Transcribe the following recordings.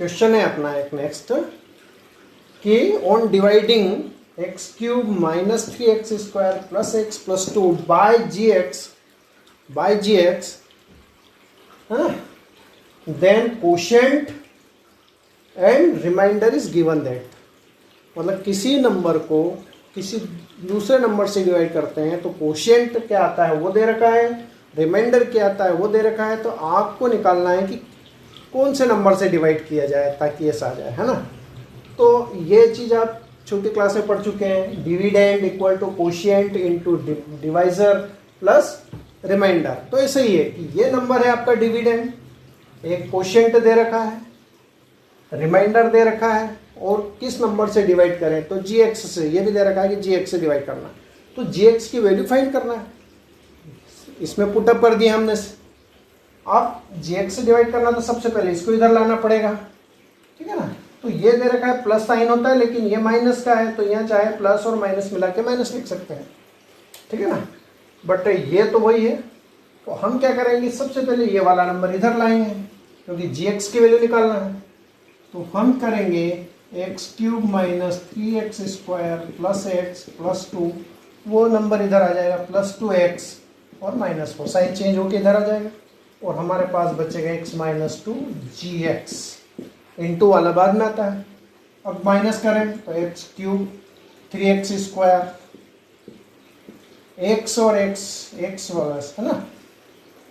Question है अपना एक नेक्स्ट कि on dividing X cube minus 3x square plus X plus 2 by G X then quotient and remainder is given that. मतलब किसी number को किसी दूसरे नंबर से डिवाइड करते हैं तो कोशेंट क्या आता है वो दे रखा है, रिमाइंडर क्या आता है वो दे रखा है, तो आपको निकालना है कि कौन से नंबर से डिवाइड किया जाए ताकि ऐसा आ जाए, है ना। तो ये चीज़ आप छोटी क्लास में पढ़ चुके हैं। Dividend equal to quotient into divisor plus remainder. तो ऐसे ही है कि ये नंबर है आपका डिविडेंड, एक कोशिएंट दे रखा है, रिमाइंडर दे रखा है, और किस नंबर से डिवाइड करें तो gx से, ये भी दे रखा है कि gx से डिवाइड करना, तो gx की वैल्यू फाइंड करना है। इसमें पुटअप कर दिया हमने। अब gx से डिवाइड करना तो सबसे पहले इसको इधर लाना पड़ेगा, ठीक है ना। तो ये दे रखा है प्लस साइन होता है, लेकिन ये माइनस का है, तो यहाँ चाहे प्लस और माइनस मिला के माइनस लिख सकते हैं, ठीक है ना। बट ये तो वही है, तो हम क्या करेंगे, सबसे पहले ये वाला नंबर इधर लाएंगे क्योंकि gx की वैल्यू निकालना है। तो हम करेंगे x cube minus 3x square plus X plus 2, वो नंबर इधर आ जाएगा प्लस 2x और माइनस 4, साइन चेंज होके इधर आ जाएगा और हमारे पास बचेगा x माइनस 2 gx। इंटू वाला बाद में आता है। अब माइनस करें तो x cube 3x square, x और x वाला है ना,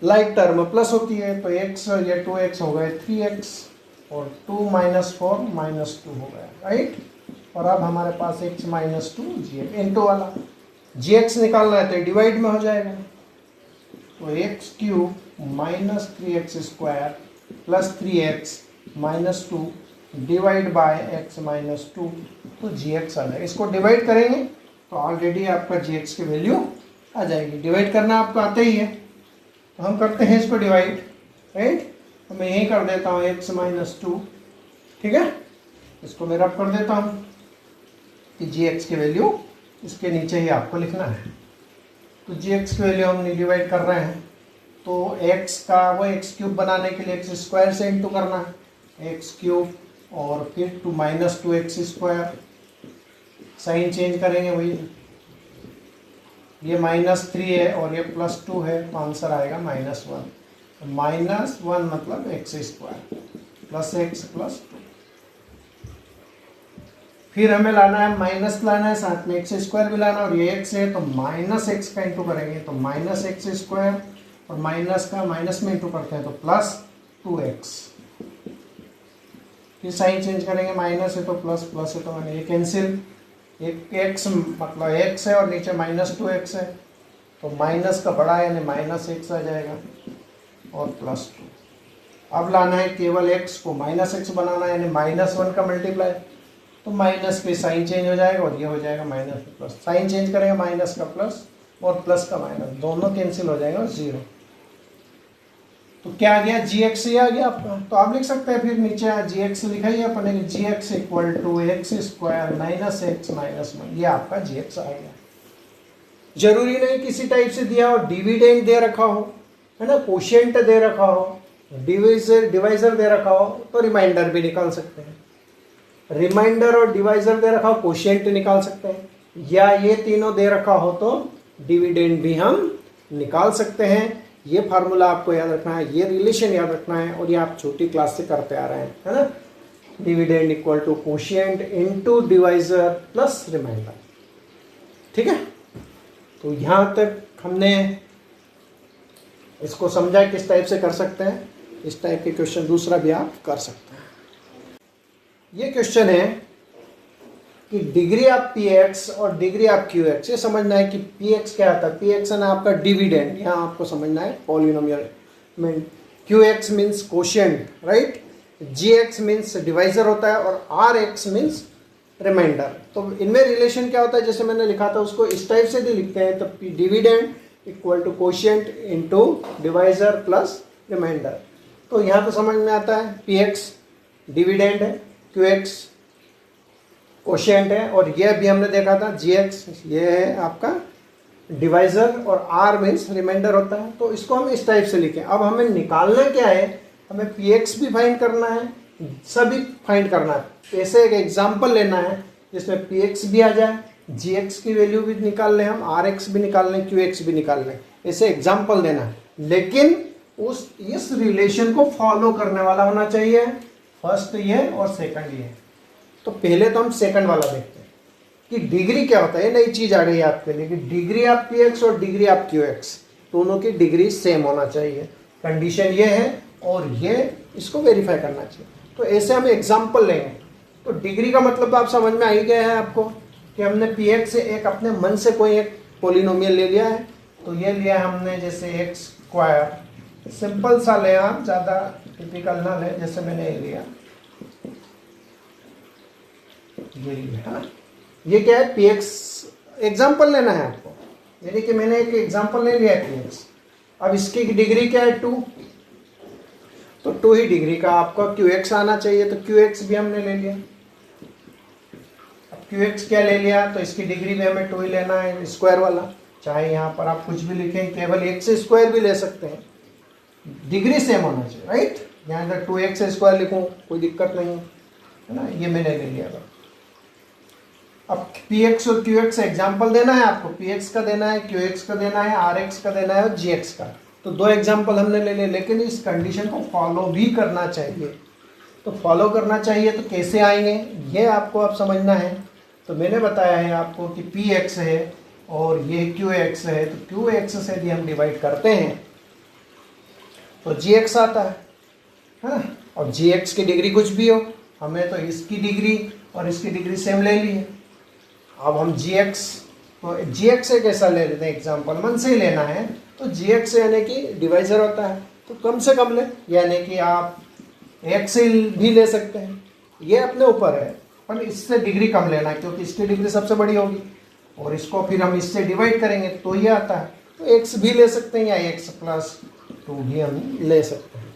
लाइक टर्म प्लस होती है तो x और ये 2x हो गए 3x और 2 माइनस 4 माइनस 2 हो गया, राइट। और अब हमारे पास x माइनस 2 gx इंटू वाला gx निकालना है तो डिवाइड में हो जाएगा, तो x cube minus 3x square plus 3x minus 2 divide by x minus 2, तो gx आ जाएगा। इसको डिवाइड करेंगे तो ऑलरेडी आपका gx की वैल्यू आ जाएगी। डिवाइड करना आपको आता ही है, तो हम करते हैं इसको डिवाइड, राइट। तो मैं यही कर देता हूँ x माइनस 2, ठीक है। इसको मैं रब कर देता हूँ कि gx की वैल्यू इसके नीचे ही आपको लिखना है। तो gx की वैल्यू हम डिवाइड कर रहे हैं, तो x का वो x क्यूब बनाने के लिए x स्क्वायर से इंटू करना है, x क्यूब और फिर 2 minus 2x square, sign change करेंगे वही, ये माइनस 3 है और ये प्लस 2 है, तो आंसर आएगा माइनस 1। माइनस 1 मतलब x square plus X plus 2। फिर हमें लाना है माइनस, लाना है साथ में एक्स स्क्वायर भी लाना, और ये एक्स है तो माइनस एक्स का इंटू करेंगे तो माइनस एक्स स्क्वायर, और माइनस का माइनस में इंटू करते हैं तो प्लस 2x। फिर साइन चेंज करेंगे, माइनस है तो प्लस, प्लस है तो मैंने ये कैंसिल, एक x मतलब x है और नीचे माइनस 2x है, तो माइनस का बड़ा है यानी माइनस x आ जाएगा और प्लस 2। अब लाना है केवल x को माइनस x बनाना है, यानी माइनस 1 का मल्टीप्लाई, तो माइनस पे साइन चेंज हो जाएगा और ये हो जाएगा माइनस प्लस, साइन चेंज करेंगे माइनस का प्लस और प्लस का माइनस, दोनों कैंसिल हो जाएगा और 0। तो क्या आ गया, gx ही आ गया आपका। तो आप लिख सकते हैं फिर नीचे gx लिखा ही अपने gx equal to X square minus X minus 1, ये आपका gx आ गया। जरूरी नहीं किसी टाइप से दिया हो, डिविडेंड दे रखा हो, है ना, कोशिएंट दे रखा हो, डिवाइजर दे रखा हो, तो रिमाइंडर भी निकाल सकते हैं। रिमाइंडर और डिवाइजर दे रखा हो, कोशिएंट निकाल सकते हैं, या ये तीनों दे रखा हो तो डिविडेंड भी हम निकाल सकते हैं। ये फार्मूला आपको याद रखना है, ये रिलेशन याद रखना है, और ये आप छोटी क्लास से करते आ रहे हैं, है ना। Dividend equal to quotient into divisor plus remainder, ठीक है। तो यहाँ तक हमने इसको समझा किस टाइप से कर सकते हैं। इस टाइप के क्वेश्चन दूसरा भी आप कर सकते हैं। ये क्वेश्चन है कि डिग्री ऑफ px और डिग्री ऑफ qx, ये समझना है कि px क्या आता है। px है ना आपका डिविडेंड, यहाँ आपको समझना है पॉलिनोमियल में, qx means quotient, right, gx means divisor होता है, और rx मीन्स रिमाइंडर। तो इनमें रिलेशन क्या होता है, जैसे मैंने लिखा था उसको इस टाइप से भी लिखते हैं, तो dividend equal to quotient into divisor plus remainder. तो यहाँ तो समझ में आता है px डिविडेंड है, qx कोशिएंट है, और ये भी हमने देखा था gx ये है आपका डिवाइजर, और r मीन्स रिमाइंडर होता है। तो इसको हम इस टाइप से लिखें। अब हमें निकालना क्या है, हमें px भी फाइंड करना है, सभी फाइंड करना है। ऐसे एक एग्जांपल लेना है जिसमें पी एक्स भी आ जाए, जी एक्स की वैल्यू भी निकाल लें, हम आर एक्स भी निकाल लें, क्यू एक्स भी निकाल लें, ऐसे एग्जांपल देना है। लेकिन इस रिलेशन को फॉलो करने वाला होना चाहिए, फर्स्ट ये और सेकंड ये। तो पहले तो हम सेकंड वाला देखते हैं कि डिग्री क्या होता है। ये नई चीज आ गई है आपके लिए कि डिग्री ऑफ पी एक्स और डिग्री ऑफ क्यू एक्स दोनों की डिग्री सेम होना चाहिए। कंडीशन ये है और ये इसको वेरीफाई करना चाहिए। तो ऐसे हम एग्जाम्पल लेंगे। तो डिग्री का मतलब आप समझ में आ ही गया है आपको कि हमने पी एक्स से एक अपने मन से कोई एक पोलिनोमियल ले लिया है। तो ये लिया हमने जैसे एक्स स्क्वायर, सिंपल सा ले, आप ज़्यादा टिपिकल ना ले, जैसे मैंने ये लिया, ये लिया है ना। ये क्या है, पी एक्स एग्जाम्पल लेना है आपको, यानी कि मैंने एक एग्जाम्पल ले लिया है पी एक्स। अब इसकी डिग्री क्या है 2, तो 2 ही डिग्री का आपका क्यू एक्स आना चाहिए। तो क्यू एक्स भी हमने ले लिया। अब क्यू एक्स क्या ले लिया, तो इसकी डिग्री भी हमें 2 ही लेना है, स्क्वायर वाला। चाहे यहाँ पर आप कुछ भी लिखें, केवल एक्स स्क्वायर भी ले सकते हैं, डिग्री सेम होना चाहिए, राइट। यहाँ अगर 2x स्क्वायर लिखूँ कोई दिक्कत नहीं है ना, ये मैंने ले लिया। अब px और qx एग्जाम्पल देना है आपको, px का देना है, qx का देना है, rx का देना है और gx का। तो 2 एग्जाम्पल हमने ले लिए, लेकिन इस कंडीशन को फॉलो भी करना चाहिए। तो फॉलो करना चाहिए तो कैसे आएंगे ये आपको अब समझना है। तो मैंने बताया है आपको कि px है और ये qx है, तो qx से यदि हम डिवाइड करते हैं तो gx आता है ना। और gx की डिग्री कुछ भी हो, हमें तो इसकी डिग्री और इसकी डिग्री सेम ले ली है। अब हम gx, तो gx से कैसा ले लेते हैं एग्जाम्पल, मन से ही लेना है। तो gx यानी कि डिवाइजर होता है, तो कम से कम ले, यानी कि आप x भी ले सकते हैं, ये अपने ऊपर है, पर इससे डिग्री कम लेना है क्योंकि इसकी डिग्री सबसे बड़ी होगी। और इसको फिर हम इससे डिवाइड करेंगे तो ये आता है, तो x भी ले सकते हैं या x प्लस 2 भी हम ले सकते हैं।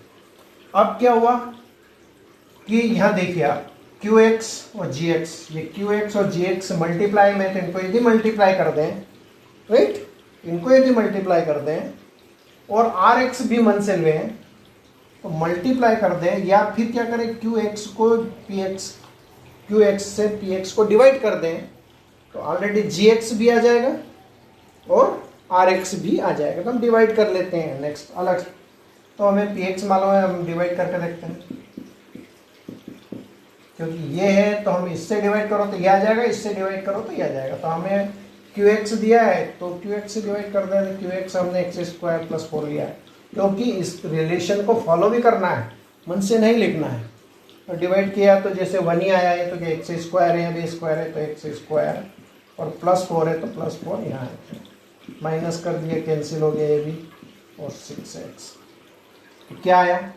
अब क्या हुआ कि यहाँ देखिए आप qx और gx, ये qx और gx मल्टीप्लाई में, तो इनको यदि मल्टीप्लाई कर दें, राइट, इनको यदि मल्टीप्लाई कर दें और rx भी मन से लें तो मल्टीप्लाई कर दें, या फिर क्या करें qx को qx से px को डिवाइड कर दें, तो ऑलरेडी gx भी आ जाएगा और rx भी आ जाएगा। तो हम डिवाइड कर लेते हैं नेक्स्ट अलग। तो हमें px मालूम है, हम डिवाइड करके देखते हैं, क्योंकि ये है तो हम इससे डिवाइड करो तो ये आ जाएगा, इससे डिवाइड करो तो ये आ जाएगा। तो हमें qx दिया है तो qx से डिवाइड कर दें, तो qx हमने x स्क्वायर प्लस 4 लिया है, क्योंकि इस रिलेशन को फॉलो भी करना है, मन से नहीं लिखना है। तो डिवाइड किया तो जैसे 1 ही आया है, तो क्या x स्क्वायर है, अभी स्क्वायर है तो x स्क्वायर, और प्लस 4 है तो प्लस 4 यहाँ है, माइनस कर दिया, कैंसिल हो गया ये भी, और 6x। तो क्या आया,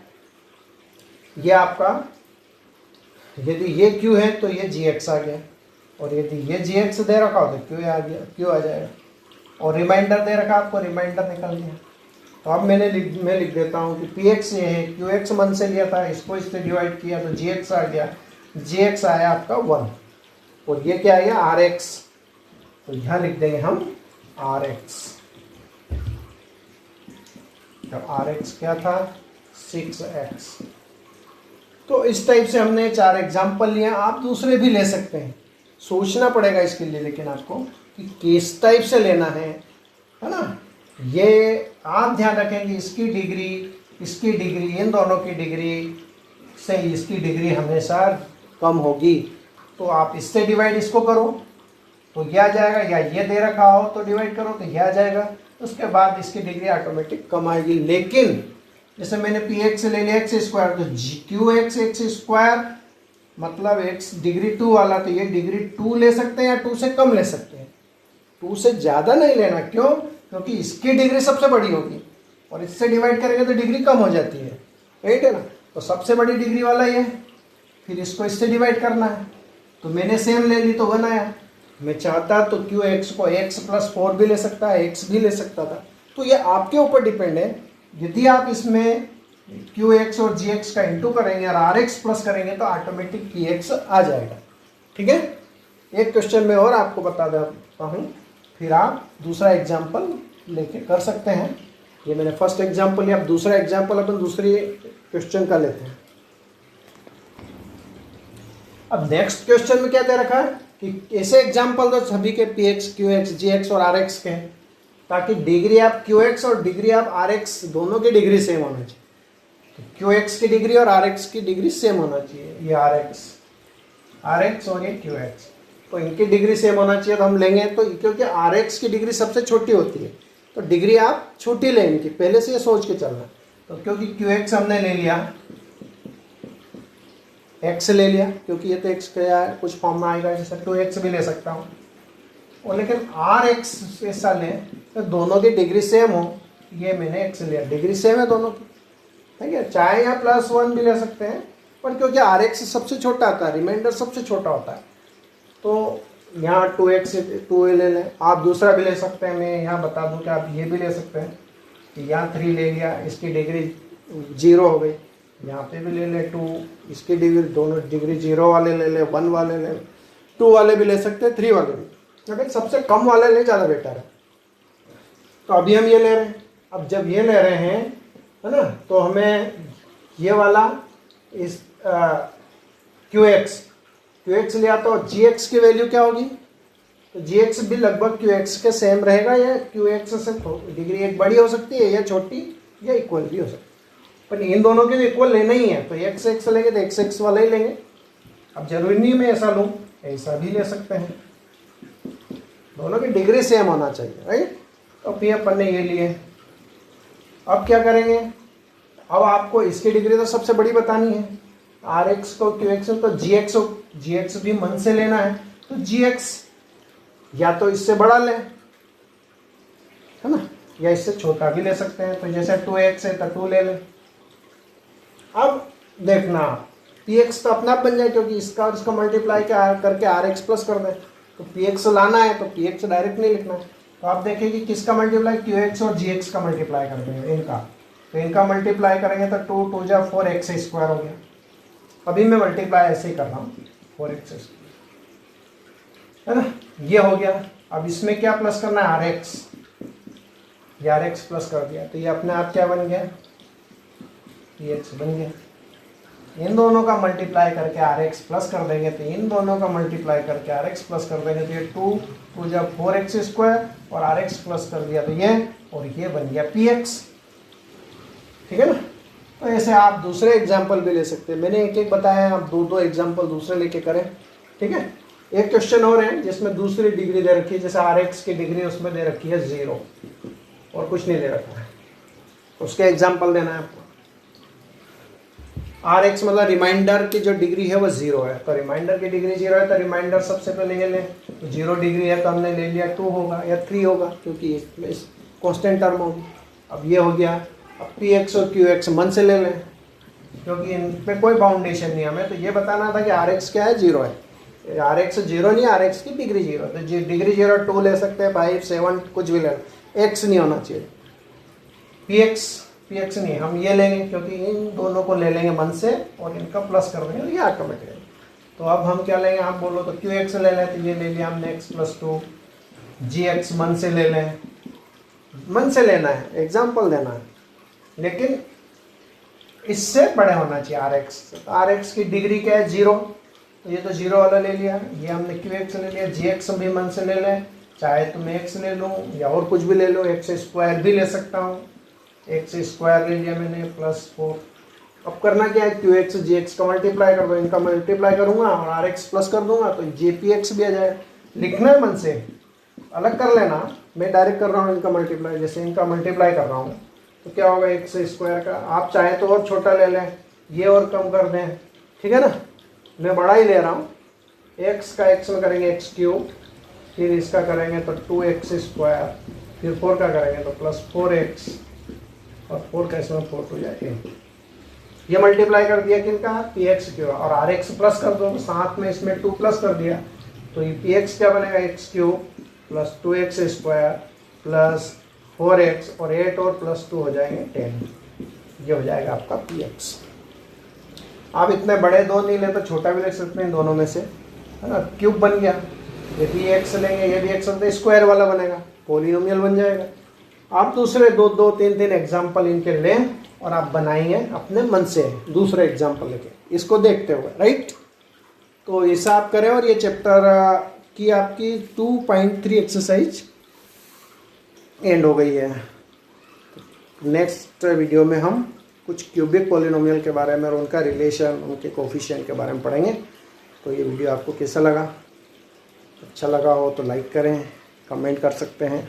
ये आपका, यदि ये q है तो ये gx आ गया, और यदि ये gx दे रखा हो तो q आ गया, q आ जाएगा, और रिमाइंडर दे रखा आपको, रिमाइंडर निकल गया। तो अब मैं लिख देता हूँ कि px ये है, qx मन से लिया था, इसको इससे डिवाइड किया तो gx आ गया, gx आया आपका 1, और ये क्या आ गया rx, तो यहाँ लिख देंगे हम rx। तो rx क्या था 6x। तो इस टाइप से हमने 4 एग्जाम्पल लिए, आप दूसरे भी ले सकते हैं, सोचना पड़ेगा इसके लिए लेकिन आपको कि किस टाइप से लेना है ना। ये आप ध्यान रखेंगे, इसकी डिग्री इन दोनों की डिग्री से इसकी डिग्री हमेशा कम होगी। तो आप इससे डिवाइड इसको करो तो ये आ जाएगा, या ये दे रखा हो तो डिवाइड करो तो ये आ जाएगा, उसके बाद इसकी डिग्री ऑटोमेटिक कम आएगी। लेकिन जैसे मैंने px ले लिया x स्क्वायर, तो qx x स्क्वायर मतलब x डिग्री 2 वाला, तो ये डिग्री 2 ले सकते हैं या 2 से कम ले सकते हैं, 2 से ज़्यादा नहीं लेना। क्यों? क्योंकि इसकी डिग्री सबसे बड़ी होगी और इससे डिवाइड करेंगे तो डिग्री कम हो जाती है, राइट है ना। तो सबसे बड़ी डिग्री वाला ये, फिर इसको इससे डिवाइड करना है, तो मैंने सेम ले ली तो 1 आया। मैं चाहता तो qx को x प्लस 4 भी ले सकता है, x भी ले सकता था। तो ये आपके ऊपर डिपेंड है। यदि आप इसमें qx और gx का इंटू करेंगे और rx प्लस करेंगे तो ऑटोमेटिक px आ जाएगा। ठीक है, एक क्वेश्चन में और आपको बता देता हूँ, फिर आप दूसरा एग्जाम्पल लेके कर सकते हैं। ये मैंने फर्स्ट एग्जाम्पल लिया, अब दूसरा एग्जाम्पल अपन दूसरी क्वेश्चन का लेते हैं। अब नेक्स्ट क्वेश्चन में क्या दे रखा है कि ऐसे एग्जाम्पल दो सभी के पी एक्स, क्यू एक्स, जी एक्स और आर एक्स के, ताकि डिग्री आप क्यू एक्स और डिग्री आप आर एक्स दोनों की डिग्री सेम होना चाहिए। तो क्यू एक्स की डिग्री और आर एक्स की डिग्री सेम होना चाहिए। ये आर एक्स और ये क्यू एक्स, तो इनकी डिग्री सेम होना चाहिए। तो हम लेंगे तो क्योंकि आर एक्स की डिग्री सबसे छोटी होती है तो डिग्री आप छोटी लें इनकी, पहले से ये सोच के चलना। तो क्योंकि क्यू एक्स हमने ले लिया, एक्स ले लिया, क्योंकि ये तो एक्स का कुछ फॉर्म में आएगा, जैसे 2x भी ले सकता हूँ। और लेकिन आर एक्स ऐसा लें तो दोनों की डिग्री सेम हो, ये मैंने x लिया, डिग्री सेम है दोनों की, ठीक है। चाहे यहाँ +1 भी ले सकते हैं, पर क्योंकि आर एक्स सबसे छोटा आता है, रिमाइंडर सबसे छोटा होता है, तो यहाँ 2x 2 ले लें। आप दूसरा भी ले सकते हैं, मैं यहाँ बता दूँ कि आप ये भी ले सकते हैं कि यहाँ 3 ले लिया, इसकी डिग्री 0 हो गई, यहाँ पे भी ले ले 2, इसकी डिग्री दोनों डिग्री 0 वाले ले ले, 1 वाले ले ले, 2 वाले भी ले सकते हैं, 3 वाले भी, लेकिन सबसे कम वाले ले ज़्यादा बेटर है। तो अभी हम ये ले रहे हैं। अब जब ये ले रहे हैं, है ना, तो हमें ये वाला इस क्यू एक्स लिया तो जी एक्स की वैल्यू क्या होगी, तो जी एक्स भी लगभग क्यू एक्स के सेम रहेगा, या क्यू एक्स से डिग्री एक बड़ी हो सकती है या छोटी या इक्वल भी हो सकती है, पर इन दोनों के इक्वल लेना ही है। तो एक्स एक्स लेंगे तो एक्स एक्स वाला ही लेंगे। अब जरूरी नहीं मैं ऐसा लूँ, ऐसा भी ले सकते हैं, दोनों की डिग्री सेम होना चाहिए, राइट। तो फिर अपन ने ये लिए। अब क्या करेंगे, अब आपको इसकी डिग्री तो सबसे बड़ी बतानी है, आर एक्स को क्यू एक्स, तो जी एक्स भी मन से लेना है, तो जी एक्स या तो इससे बड़ा लें, है ना, या इससे छोटा भी ले सकते हैं। तो जैसे 2x है तो 2 ले लें। अब देखना पी एक्स तो अपना आप बन जाए, क्योंकि इसका और इसका मल्टीप्लाई करके आर एक्स प्लस कर दें। तो पी एक्स लाना है तो पी एक्स डायरेक्ट नहीं लिखना है, तो आप देखिए कि किसका मल्टीप्लाई, क्यू एक्स और जी एक्स का मल्टीप्लाई कर देंगे इनका। तो इनका मल्टीप्लाई करेंगे तो 2 2 जा 4x² हो गया। अभी मैं मल्टीप्लाई ऐसे ही कर रहा हूँ, 4x², है ना, ये हो गया। अब इसमें क्या प्लस करना है, आर एक्स, ये आर एक्स प्लस कर दिया, तो ये अपने आप क्या बन गया, पी एक्स बन गया। इन दोनों का मल्टीप्लाई करके आर एक्स प्लस कर देंगे, तो इन दोनों का मल्टीप्लाई करके आर एक्स प्लस कर देंगे, तो ये 2 2 जा 4x² और आर एक्स प्लस कर दिया, तो ये और ये बन गया पी एक्स, ठीक है ना। तो ऐसे आप दूसरे एग्जाम्पल भी ले सकते हैं, मैंने एक एक बताया, आप 2 एग्जाम्पल दूसरे लेके करें, ठीक है। एक क्वेश्चन और है जिसमें दूसरी डिग्री दे रखी है, जैसे आर एक्स की डिग्री उसमें दे रखी है 0 और कुछ नहीं दे रखा है, उसके एग्जाम्पल देना है आपको। आर एक्स मतलब रिमाइंडर की जो डिग्री है वो 0 है, तो रिमाइंडर की डिग्री 0 है, तो रिमाइंडर सबसे पहले ये लें, तो 0 डिग्री है तो हमने ले लिया 2 होगा या 3 होगा, क्योंकि इस कॉन्स्टेंट टर्म होगी। अब ये हो गया। अब पी एक्स और क्यू एक्स मन से ले लें, क्योंकि इन पे कोई बाउंडेशन नहीं है, हमें तो ये बताना था कि आर एक्स क्या है, 0 है। आर एक्स 0 नहीं, आर एक्स की डिग्री 0, तो डिग्री 0 2 ले सकते हैं, 5 7 कुछ भी ले, एक्स नहीं होना चाहिए। पी एक्स नहीं, हम ये लेंगे क्योंकि इन दोनों को ले लेंगे मन से और इनका प्लस कर देंगे, ये ऑटोमेटिक। तो अब हम क्या लेंगे, आप बोलो तो क्यू एक्स ले लें, तो ये ले लिया हमने x + 2, जी एक्स मन से ले लें, मन से लेना है, एग्जाम्पल देना है, लेकिन इससे बड़े होना चाहिए आर एक्स। तो आर एक्स की डिग्री क्या है, 0, तो ये तो 0 वाला ले लिया, ये हमने क्यू एक्स ले लिया, जी एक्स भी मन से ले लें, चाहे तो मैं x ले लूँ या और कुछ भी ले लो, x² भी ले सकता हूँ, x² ले लिया मैंने +4। अब करना क्या है, क्यू एक्स जी एक्स का मल्टीप्लाई कर दो, इनका मल्टीप्लाई करूँगा और आर एक्स प्लस कर दूंगा, तो जे पी एक्स भी आ जाए। लिखना है मन से, अलग कर लेना, मैं डायरेक्ट कर रहा हूँ इनका मल्टीप्लाई, जैसे इनका मल्टीप्लाई कर रहा हूँ तो क्या होगा x² का, आप चाहे तो और छोटा ले लें, ये और कम कर दें, ठीक है ना, मैं बड़ा ही ले रहा हूँ। x का x में करेंगे x3, फिर इसका करेंगे तो 2x², फिर 4 का करेंगे तो +4x, और 4 का इसमें 4 हो जाएगा। ये मल्टीप्लाई कर दिया किनका, पी एक्स क्यू, और आर एक्स प्लस कर दो, साथ में इसमें 2 प्लस कर दिया, तो ये पी एक्स क्या बनेगा, x³ + 2x² + 4x, और 8 और +2 हो जाएंगे 10। ये हो जाएगा आपका पी एक्स। आप इतने बड़े दो नहीं ले तो छोटा भी ले सकते हैं दोनों में से, है ना। क्यूब बन गया, ये भी x लेंगे, ये भी x होता है, स्क्वायर वाला बनेगा, पॉलिनोमियल बन जाएगा। आप दूसरे 2 3 एग्जाम्पल इनके लें और आप बनाइए अपने मन से दूसरे एग्जाम्पल लेके, इसको देखते हुए, राइट। तो हिसाब करें और ये चैप्टर की आपकी 2.3 एक्सरसाइज एंड हो गई है। नेक्स्ट वीडियो में हम कुछ क्यूबिक पॉलिनोमियल के बारे में और उनका रिलेशन, उनके कोफिशिएंट के बारे में पढ़ेंगे। तो ये वीडियो आपको कैसा लगा? अच्छा लगा हो तो लाइक करें, कमेंट कर सकते हैं,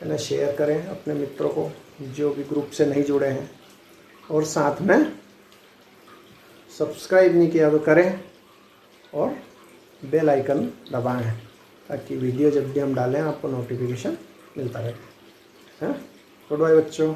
है ना, शेयर करें अपने मित्रों को जो भी ग्रुप से नहीं जुड़े हैं, और साथ में सब्सक्राइब नहीं किया तो करें और बेल आइकन दबाएं ताकि वीडियो जब भी हम डालें आपको नोटिफिकेशन मिलता रहे। हाँ, गुड बाय बच्चों।